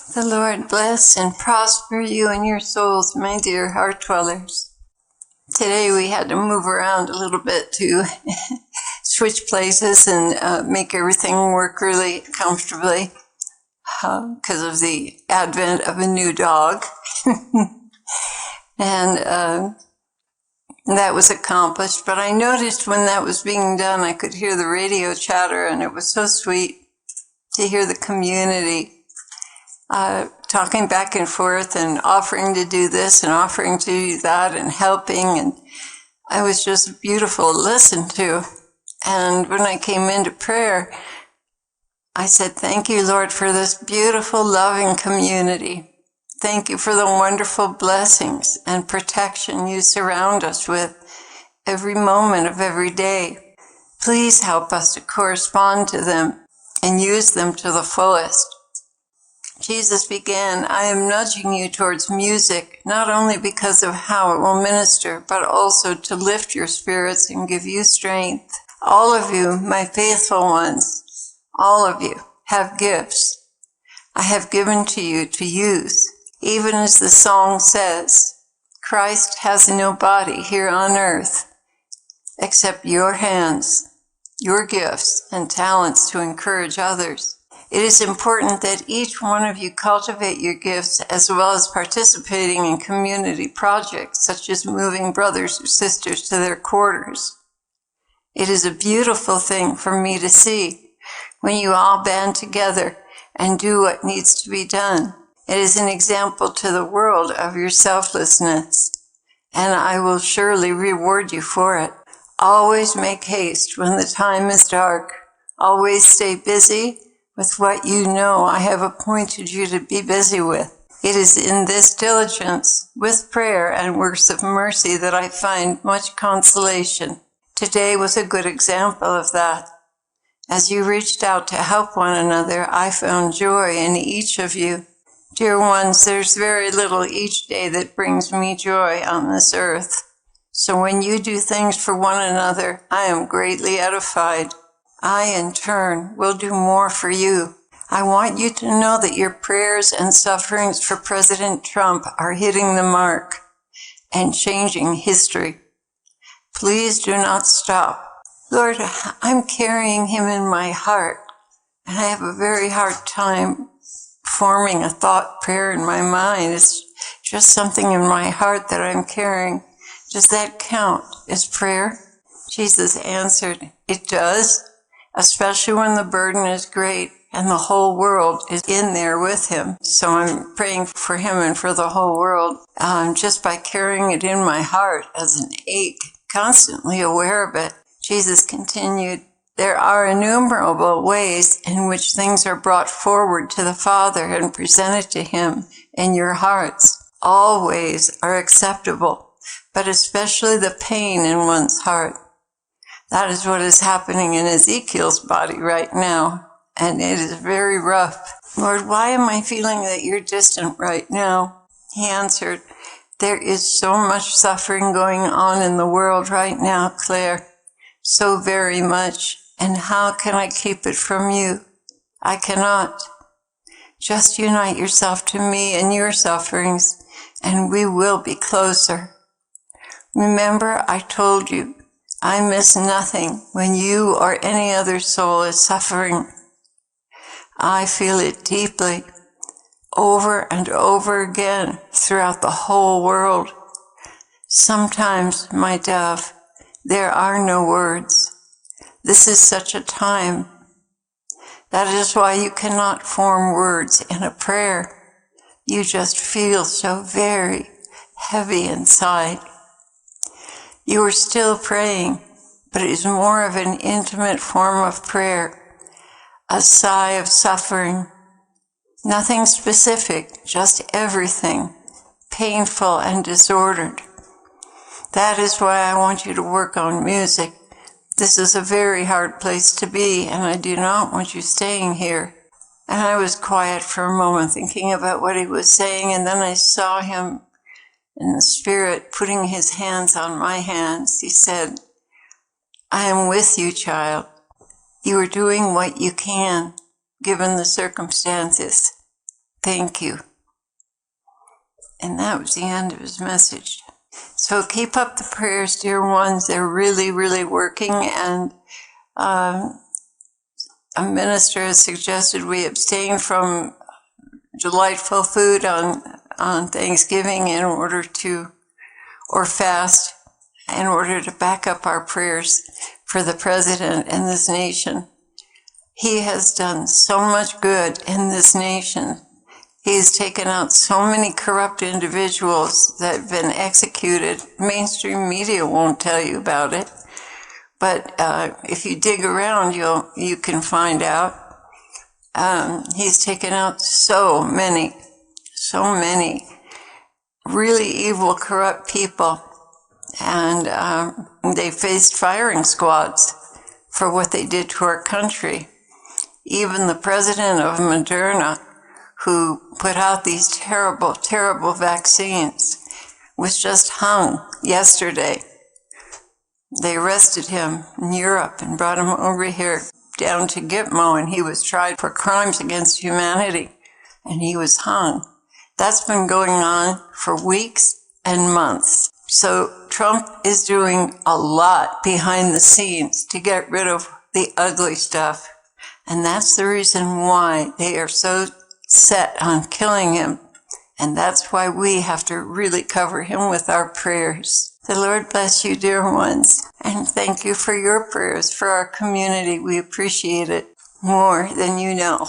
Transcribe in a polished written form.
The Lord bless and prosper you and your souls, my dear heart dwellers. Today we had to move around a little bit to switch places and make everything work really comfortably because of the advent of a new dog. And that was accomplished. But I noticed when that was being done, I could hear the radio chatter, and it was so sweet to hear the community talking back and forth and offering to do this and offering to do that and helping. And it was just beautiful to listen to. And when I came into prayer, I said, thank you, Lord, for this beautiful, loving community. Thank you for the wonderful blessings and protection you surround us with every moment of every day. Please help us to correspond to them and use them to the fullest. Jesus began, I am nudging you towards music, not only because of how it will minister, but also to lift your spirits and give you strength. All of you, my faithful ones, all of you have gifts I have given to you to use. Even as the song says, Christ has no body here on earth except your hands, your gifts and talents to encourage others. It is important that each one of you cultivate your gifts as well as participating in community projects such as moving brothers or sisters to their quarters. It is a beautiful thing for me to see when you all band together and do what needs to be done. It is an example to the world of your selflessness, and I will surely reward you for it. Always make haste when the time is dark. Always stay busy with what you know I have appointed you to be busy with. It is in this diligence, with prayer and works of mercy, that I find much consolation. Today was a good example of that. As you reached out to help one another, I found joy in each of you. Dear ones, there's very little each day that brings me joy on this earth. So when you do things for one another, I am greatly edified. I, in turn, will do more for you. I want you to know that your prayers and sufferings for President Trump are hitting the mark and changing history. Please do not stop. Lord, I'm carrying him in my heart, and I have a very hard time forming a thought prayer in my mind. It's just something in my heart that I'm carrying. Does that count as prayer? Jesus answered, it does. Especially when the burden is great and the whole world is in there with him. So I'm praying for him and for the whole world just by carrying it in my heart as an ache, constantly aware of it. Jesus continued, there are innumerable ways in which things are brought forward to the Father and presented to him in your hearts. All ways are acceptable, but especially the pain in one's heart. That is what is happening in Ezekiel's body right now, and it is very rough. Lord, why am I feeling that you're distant right now? He answered, there is so much suffering going on in the world right now, Clare, so very much, and how can I keep it from you? I cannot. Just unite yourself to me in your sufferings, and we will be closer. Remember, I told you, I miss nothing when you or any other soul is suffering. I feel it deeply, over and over again throughout the whole world. Sometimes, my dove, there are no words. This is such a time. That is why you cannot form words in a prayer. You just feel so very heavy inside. You are still praying, but it is more of an intimate form of prayer, a sigh of suffering. Nothing specific, just everything, painful and disordered. That is why I want you to work on music. This is a very hard place to be, and I do not want you staying here. And I was quiet for a moment thinking about what he was saying, and then I saw him in the Spirit putting his hands on my hands. He said, I am with you, child. You are doing what you can, given the circumstances. Thank you. And that was the end of his message. So keep up the prayers, dear ones. They're really, really working. And a minister has suggested we abstain from delightful food on Thanksgiving or fast in order to back up our prayers for the president and this nation. He has done so much good in this nation. He's taken out so many corrupt individuals that have been executed. Mainstream media won't tell you about it. But if you dig around, you can find out. He's taken out so many really evil, corrupt people. And they faced firing squads for what they did to our country. Even the president of Moderna, who put out these terrible, terrible vaccines, was just hung yesterday. They arrested him in Europe and brought him over here down to Gitmo, and he was tried for crimes against humanity, and he was hung. That's been going on for weeks and months. So Trump is doing a lot behind the scenes to get rid of the ugly stuff. And that's the reason why they are so set on killing him. And that's why we have to really cover him with our prayers. The Lord bless you, dear ones. And thank you for your prayers for our community. We appreciate it more than you know.